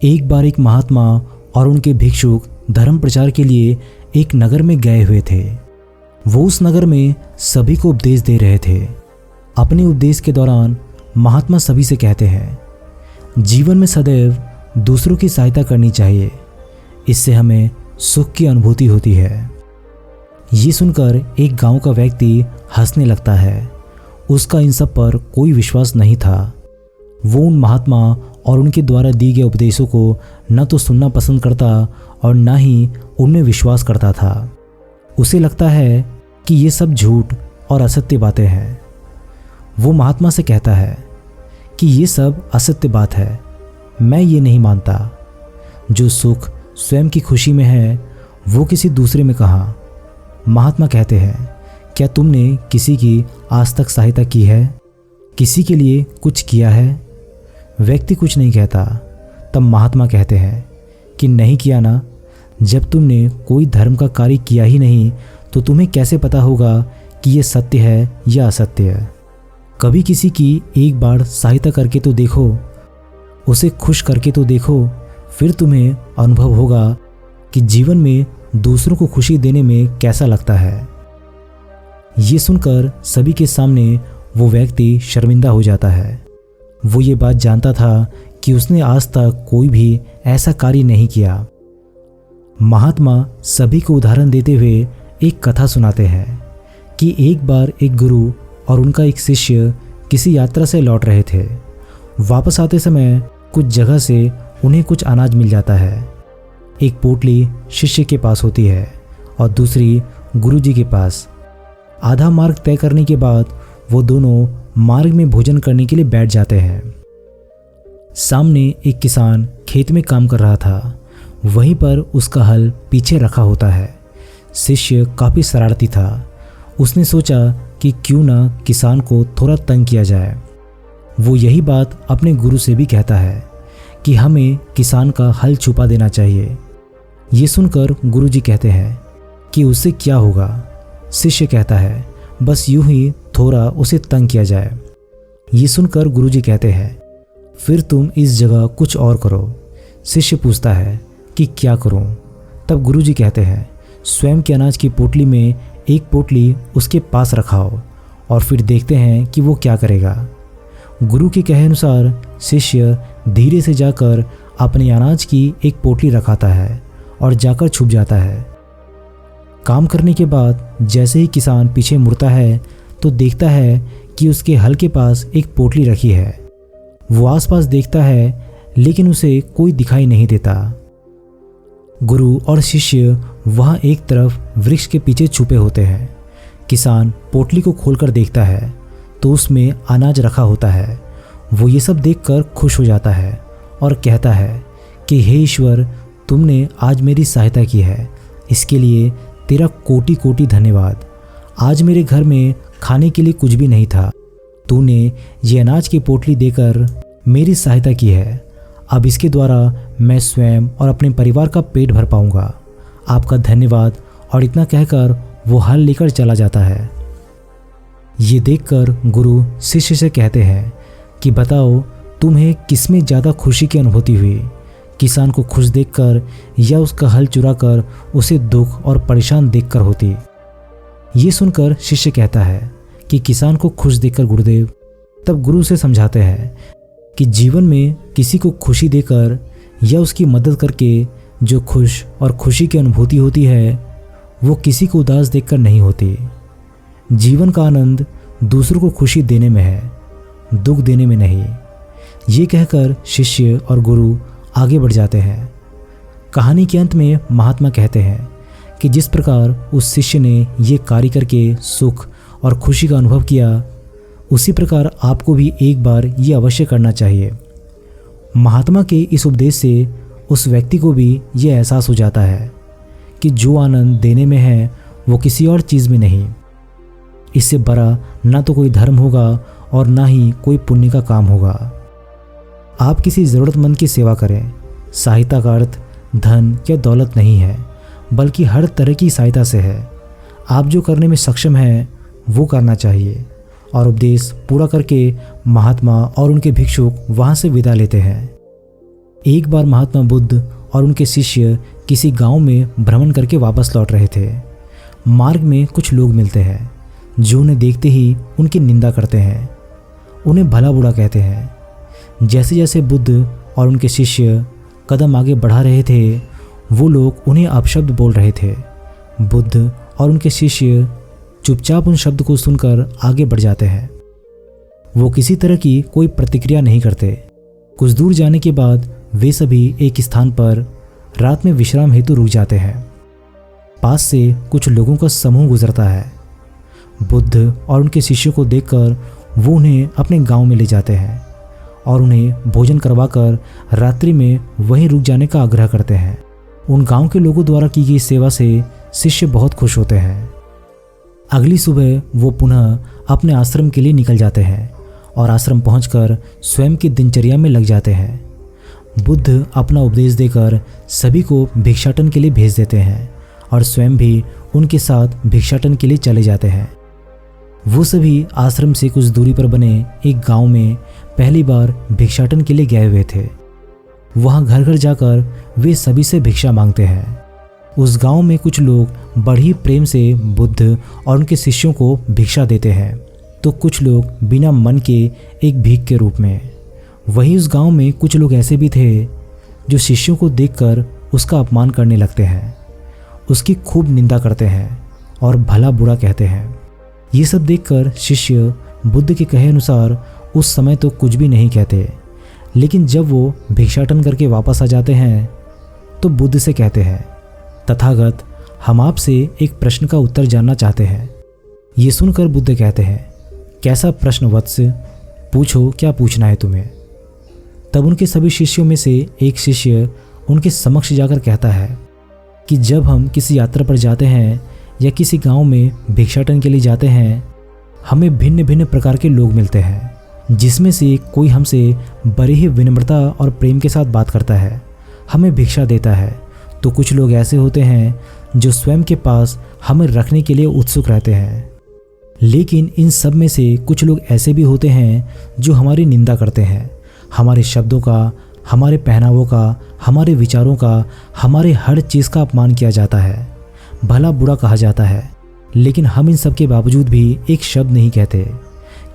एक बार एक महात्मा और उनके भिक्षुक धर्म प्रचार के लिए एक नगर में गए हुए थे। वो उस नगर में सभी को उपदेश दे रहे थे। अपने उपदेश के दौरान महात्मा सभी से कहते हैं, जीवन में सदैव दूसरों की सहायता करनी चाहिए, इससे हमें सुख की अनुभूति होती है। ये सुनकर एक गांव का व्यक्ति हंसने लगता है। उसका इन सब पर कोई विश्वास नहीं था। वो उन महात्मा और उनके द्वारा दिए गए उपदेशों को न तो सुनना पसंद करता और न ही उनमें विश्वास करता था। उसे लगता है कि ये सब झूठ और असत्य बातें हैं। वो महात्मा से कहता है कि ये सब असत्य बात है, मैं ये नहीं मानता। जो सुख स्वयं की खुशी में है वो किसी दूसरे में कहाँ। महात्मा कहते हैं, क्या तुमने किसी की आज तक सहायता की है, किसी के लिए कुछ किया है? व्यक्ति कुछ नहीं कहता। तब महात्मा कहते हैं कि नहीं किया ना। जब तुमने कोई धर्म का कार्य किया ही नहीं तो तुम्हें कैसे पता होगा कि ये सत्य है या असत्य है। कभी किसी की एक बार सहायता करके तो देखो, उसे खुश करके तो देखो, फिर तुम्हें अनुभव होगा कि जीवन में दूसरों को खुशी देने में कैसा लगता है। ये सुनकर सभी के सामने वो व्यक्ति शर्मिंदा हो जाता है। वो ये बात जानता था कि उसने आज तक कोई भी ऐसा कार्य नहीं किया। महात्मा सभी को उदाहरण देते हुए एक कथा सुनाते हैं कि एक बार एक गुरु और उनका एक शिष्य किसी यात्रा से लौट रहे थे। वापस आते समय कुछ जगह से उन्हें कुछ अनाज मिल जाता है। एक पोटली शिष्य के पास होती है और दूसरी गुरुजी के पास। आधा मार्ग तय करने के बाद वो दोनों मार्ग में भोजन करने के लिए बैठ जाते हैं। सामने एक किसान खेत में काम कर रहा था। वहीं पर उसका हल पीछे रखा होता है। शिष्य काफ़ी शरारती था। उसने सोचा कि क्यों ना किसान को थोड़ा तंग किया जाए। वो यही बात अपने गुरु से भी कहता है कि हमें किसान का हल छुपा देना चाहिए। ये सुनकर गुरुजी कहते हैं कि उससे क्या होगा। शिष्य कहता है, बस यूं ही थोड़ा उसे तंग किया जाए। ये सुनकर गुरुजी कहते हैं, फिर तुम इस जगह कुछ और करो। शिष्य पूछता है कि क्या करूं? तब गुरुजी कहते हैं, स्वयं के अनाज की पोटली में एक पोटली उसके पास रखाओ और फिर देखते हैं कि वो क्या करेगा। गुरु के कहे अनुसार शिष्य धीरे से जाकर अपने अनाज की एक पोटली रखाता है और जाकर छुप जाता है। काम करने के बाद जैसे ही किसान पीछे मुड़ता है तो देखता है कि उसके हल के पास एक पोटली रखी है। वो आसपास देखता है लेकिन उसे कोई दिखाई नहीं देता। गुरु और शिष्य वहाँ एक तरफ वृक्ष के पीछे छुपे होते हैं। किसान पोटली को खोलकर देखता है तो उसमें अनाज रखा होता है। वो ये सब देखकर खुश हो जाता है और कहता है कि हे ईश्वर, तुमने आज मेरी सहायता की है, इसके लिए तेरा कोटि कोटि धन्यवाद। आज मेरे घर में खाने के लिए कुछ भी नहीं था, तूने ये अनाज की पोटली देकर मेरी सहायता की है। अब इसके द्वारा मैं स्वयं और अपने परिवार का पेट भर पाऊंगा। आपका धन्यवाद। और इतना कहकर वो हल लेकर चला जाता है। ये देखकर गुरु शिष्य से कहते हैं कि बताओ, तुम्हें किसमें ज़्यादा खुशी की अनुभूति हुई, किसान को खुश देखकर या उसका हल चुराकर उसे दुख और परेशान देखकर होती? ये सुनकर शिष्य कहता है कि किसान को खुश देखकर गुरुदेव। तब गुरु से समझाते हैं कि जीवन में किसी को खुशी देकर या उसकी मदद करके जो खुश और खुशी की अनुभूति होती है वो किसी को उदास देखकर नहीं होती। जीवन का आनंद दूसरों को खुशी देने में है, दुख देने में नहीं। ये कहकर शिष्य और गुरु आगे बढ़ जाते हैं। कहानी के अंत में महात्मा कहते हैं कि जिस प्रकार उस शिष्य ने ये कार्य करके सुख और खुशी का अनुभव किया, उसी प्रकार आपको भी एक बार ये अवश्य करना चाहिए। महात्मा के इस उपदेश से उस व्यक्ति को भी ये एहसास हो जाता है कि जो आनंद देने में है वो किसी और चीज़ में नहीं। इससे बड़ा ना तो कोई धर्म होगा और ना ही कोई पुण्य का काम होगा। आप किसी ज़रूरतमंद की सेवा करें। सहायता का अर्थ धन या दौलत नहीं है, बल्कि हर तरह की सहायता से है। आप जो करने में सक्षम हैं वो करना चाहिए। और उपदेश पूरा करके महात्मा और उनके भिक्षुक वहाँ से विदा लेते हैं। एक बार महात्मा बुद्ध और उनके शिष्य किसी गांव में भ्रमण करके वापस लौट रहे थे। मार्ग में कुछ लोग मिलते हैं जो उन्हें देखते ही उनकी निंदा करते हैं, उन्हें भला बुरा कहते हैं। जैसे जैसे बुद्ध और उनके शिष्य कदम आगे बढ़ा रहे थे, वो लोग उन्हें अपशब्द बोल रहे थे। बुद्ध और उनके शिष्य चुपचाप उन शब्द को सुनकर आगे बढ़ जाते हैं। वो किसी तरह की कोई प्रतिक्रिया नहीं करते। कुछ दूर जाने के बाद वे सभी एक स्थान पर रात में विश्राम हेतु रुक जाते हैं। पास से कुछ लोगों का समूह गुजरता है। बुद्ध और उनके शिष्यों को देखकर वो उन्हें अपने गांव में ले जाते हैं और उन्हें भोजन करवाकर रात्रि में वहीं रुक जाने का आग्रह करते हैं। उन गांव के लोगों द्वारा की गई सेवा से शिष्य बहुत खुश होते हैं। अगली सुबह वो पुनः अपने आश्रम के लिए निकल जाते हैं और आश्रम पहुंचकर स्वयं की दिनचर्या में लग जाते हैं। बुद्ध अपना उपदेश देकर सभी को भिक्षाटन के लिए भेज देते हैं और स्वयं भी उनके साथ भिक्षाटन के लिए चले जाते हैं। वो सभी आश्रम से कुछ दूरी पर बने एक गांव में पहली बार भिक्षाटन के लिए गए हुए थे। वहां घर घर जाकर वे सभी से भिक्षा मांगते हैं। उस गांव में कुछ लोग बड़ी प्रेम से बुद्ध और उनके शिष्यों को भिक्षा देते हैं, तो कुछ लोग बिना मन के एक भीख के रूप में। वहीं उस गांव में कुछ लोग ऐसे भी थे जो शिष्यों को देखकर उसका अपमान करने लगते हैं, उसकी खूब निंदा करते हैं और भला बुरा कहते हैं। ये सब देखकर शिष्य बुद्ध के कहे अनुसार उस समय तो कुछ भी नहीं कहते, लेकिन जब वो भिक्षाटन करके वापस आ जाते हैं तो बुद्ध से कहते हैं, तथागत, हम आपसे एक प्रश्न का उत्तर जानना चाहते हैं। ये सुनकर बुद्ध कहते हैं, कैसा प्रश्न वत्स, पूछो, क्या पूछना है तुम्हें। तब उनके सभी शिष्यों में से एक शिष्य उनके समक्ष जाकर कहता है कि जब हम किसी यात्रा पर जाते हैं या किसी गांव में भिक्षाटन के लिए जाते हैं, हमें भिन्न भिन्न प्रकार के लोग मिलते हैं, जिसमें से कोई हमसे बड़ी ही विनम्रता और प्रेम के साथ बात करता है, हमें भिक्षा देता है, तो कुछ लोग ऐसे होते हैं जो स्वयं के पास हमें रखने के लिए उत्सुक रहते हैं। लेकिन इन सब में से कुछ लोग ऐसे भी होते हैं जो हमारी निंदा करते हैं, हमारे शब्दों का, हमारे पहनावों का, हमारे विचारों का, हमारे हर चीज़ का अपमान किया जाता है, भला बुरा कहा जाता है। लेकिन हम इन सब के बावजूद भी एक शब्द नहीं कहते,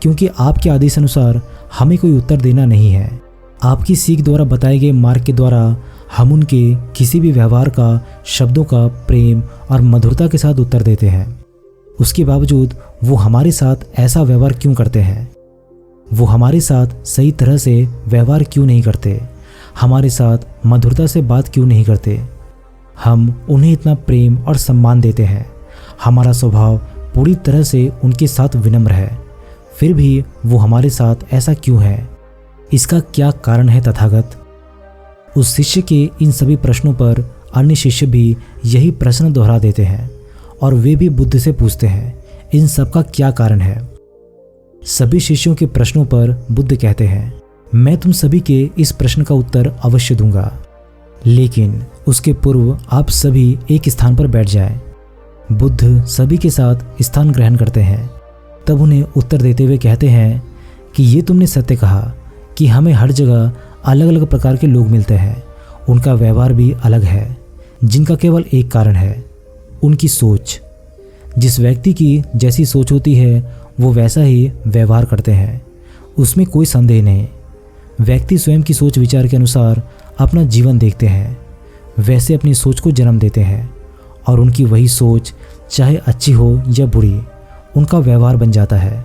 क्योंकि आपके आदेश अनुसार हमें कोई उत्तर देना नहीं है। आपकी सीख द्वारा बताए गए मार्ग के द्वारा हम उनके किसी भी व्यवहार का, शब्दों का प्रेम और मधुरता के साथ उत्तर देते हैं। उसके बावजूद वो हमारे साथ ऐसा व्यवहार क्यों करते हैं? वो हमारे साथ सही तरह से व्यवहार क्यों नहीं करते? हमारे साथ मधुरता से बात क्यों नहीं करते? हम उन्हें इतना प्रेम और सम्मान देते हैं, हमारा स्वभाव पूरी तरह से उनके साथ विनम्र है, फिर भी वो हमारे साथ ऐसा क्यों है? इसका क्या कारण है तथागत? उस शिष्य के इन सभी प्रश्नों पर अन्य शिष्य भी यही प्रश्न दोहरा देते हैं और वे भी बुद्ध से पूछते हैं, इन सब का क्या कारण है? सभी शिष्यों के प्रश्नों पर बुद्ध कहते हैं, मैं तुम सभी के इस प्रश्न का उत्तर अवश्य दूंगा, लेकिन उसके पूर्व आप सभी एक स्थान पर बैठ जाएं। बुद्ध सभी के साथ स्थान ग्रहण करते हैं। तब उन्हें उत्तर देते हुए कहते हैं कि ये तुमने सत्य कहा कि हमें हर जगह अलग अलग प्रकार के लोग मिलते हैं, उनका व्यवहार भी अलग है, जिनका केवल एक कारण है, उनकी सोच। जिस व्यक्ति की जैसी सोच होती है वो वैसा ही व्यवहार करते हैं, उसमें कोई संदेह नहीं। व्यक्ति स्वयं की सोच विचार के अनुसार अपना जीवन देखते हैं, वैसे अपनी सोच को जन्म देते हैं और उनकी वही सोच चाहे अच्छी हो या बुरी उनका व्यवहार बन जाता है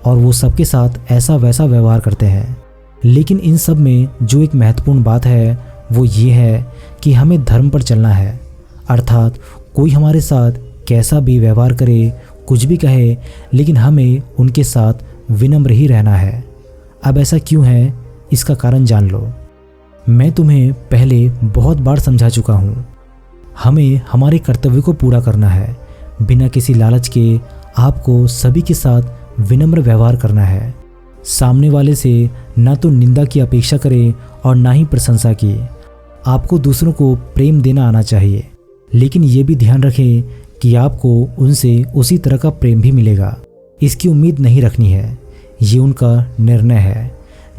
और वो सबके साथ ऐसा वैसा व्यवहार करते हैं। लेकिन इन सब में जो एक महत्वपूर्ण बात है वो ये है कि हमें धर्म पर चलना है, अर्थात कोई हमारे साथ कैसा भी व्यवहार करे, कुछ भी कहे, लेकिन हमें उनके साथ विनम्र ही रहना है। अब ऐसा क्यों है, इसका कारण जान लो। मैं तुम्हें पहले बहुत बार समझा चुका हूँ। हमें हमारे कर्तव्य को पूरा करना है, बिना किसी लालच के आपको सभी के साथ विनम्र व्यवहार करना है। सामने वाले से ना तो निंदा की अपेक्षा करें और ना ही प्रशंसा की। आपको दूसरों को प्रेम देना आना चाहिए, लेकिन ये भी ध्यान रखें कि आपको उनसे उसी तरह का प्रेम भी मिलेगा। इसकी उम्मीद नहीं रखनी है, ये उनका निर्णय है।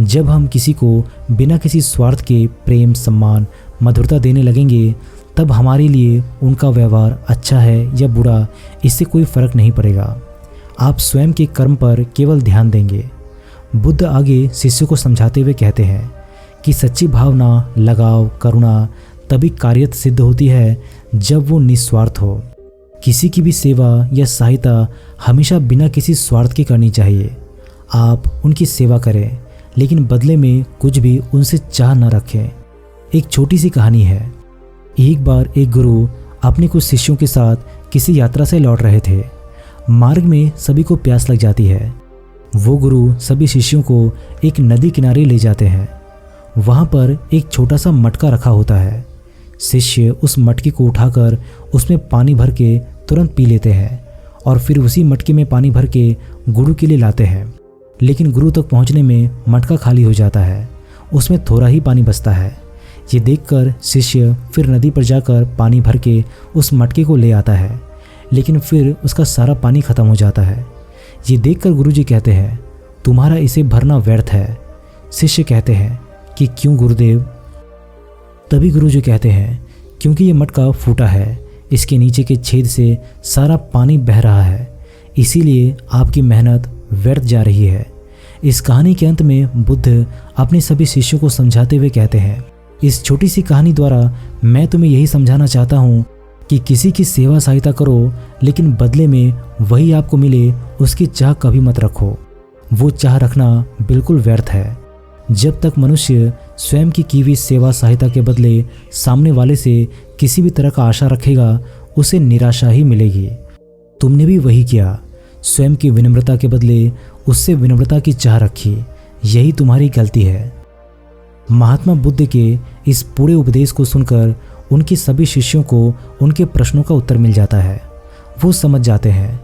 जब हम किसी को बिना किसी स्वार्थ के प्रेम, सम्मान, मधुरता देने लगेंगे, तब हमारे लिए उनका व्यवहार अच्छा है या बुरा, इससे कोई फर्क नहीं पड़ेगा। आप स्वयं के कर्म पर केवल ध्यान देंगे। बुद्ध आगे शिष्य को समझाते हुए कहते हैं कि सच्ची भावना, लगाव, करुणा तभी कार्यत सिद्ध होती है जब वो निस्वार्थ हो। किसी की भी सेवा या सहायता हमेशा बिना किसी स्वार्थ के करनी चाहिए। आप उनकी सेवा करें, लेकिन बदले में कुछ भी उनसे चाह न रखें। एक छोटी सी कहानी है। एक बार एक गुरु अपने कुछ शिष्यों के साथ किसी यात्रा से लौट रहे थे। मार्ग में सभी को प्यास लग जाती है। वो गुरु सभी शिष्यों को एक नदी किनारे ले जाते हैं। वहाँ पर एक छोटा सा मटका रखा होता है। शिष्य उस मटके को उठाकर उसमें पानी भर के तुरंत पी लेते हैं और फिर उसी मटके में पानी भर के गुरु के लिए लाते हैं। लेकिन गुरु तक पहुँचने में मटका खाली हो जाता है, उसमें थोड़ा ही पानी बचता है। ये देखकर शिष्य फिर नदी पर जाकर पानी भर के उस मटके को ले आता है, लेकिन फिर उसका सारा पानी खत्म हो जाता है। ये देखकर गुरुजी कहते हैं, तुम्हारा इसे भरना व्यर्थ है। शिष्य कहते हैं कि क्यों गुरुदेव? तभी गुरुजी कहते हैं, क्योंकि ये मटका फूटा है, इसके नीचे के छेद से सारा पानी बह रहा है, इसीलिए आपकी मेहनत व्यर्थ जा रही है। इस कहानी के अंत में बुद्ध अपने सभी शिष्यों को समझाते हुए कहते हैं, इस छोटी सी कहानी द्वारा मैं तुम्हें यही समझाना चाहता हूँ कि किसी की सेवा सहायता करो, लेकिन बदले में वही आपको मिले उसकी चाह कभी मत रखो। वो चाह रखना बिल्कुल व्यर्थ है। जब तक मनुष्य स्वयं की हुई सेवा सहायता के बदले सामने वाले से किसी भी तरह का आशा रखेगा, उसे निराशा ही मिलेगी। तुमने भी वही किया, स्वयं की विनम्रता के बदले उससे विनम्रता की चाह रखी, यही तुम्हारी गलती है। महात्मा बुद्ध के इस पूरे उपदेश को सुनकर उनके सभी शिष्यों को उनके प्रश्नों का उत्तर मिल जाता है। वो समझ जाते हैं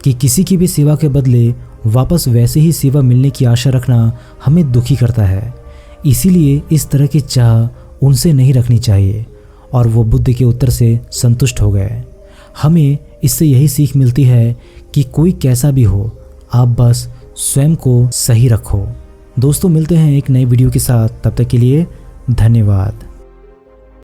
कि किसी की भी सेवा के बदले वापस वैसे ही सेवा मिलने की आशा रखना हमें दुखी करता है। इसीलिए इस तरह की चाह उनसे नहीं रखनी चाहिए, और वो बुद्ध के उत्तर से संतुष्ट हो गए। हमें इससे यही सीख मिलती है कि कोई कैसा भी हो, आप बस स्वयं को सही रखो। दोस्तों, मिलते हैं एक नए वीडियो के साथ, तब तक के लिए धन्यवाद।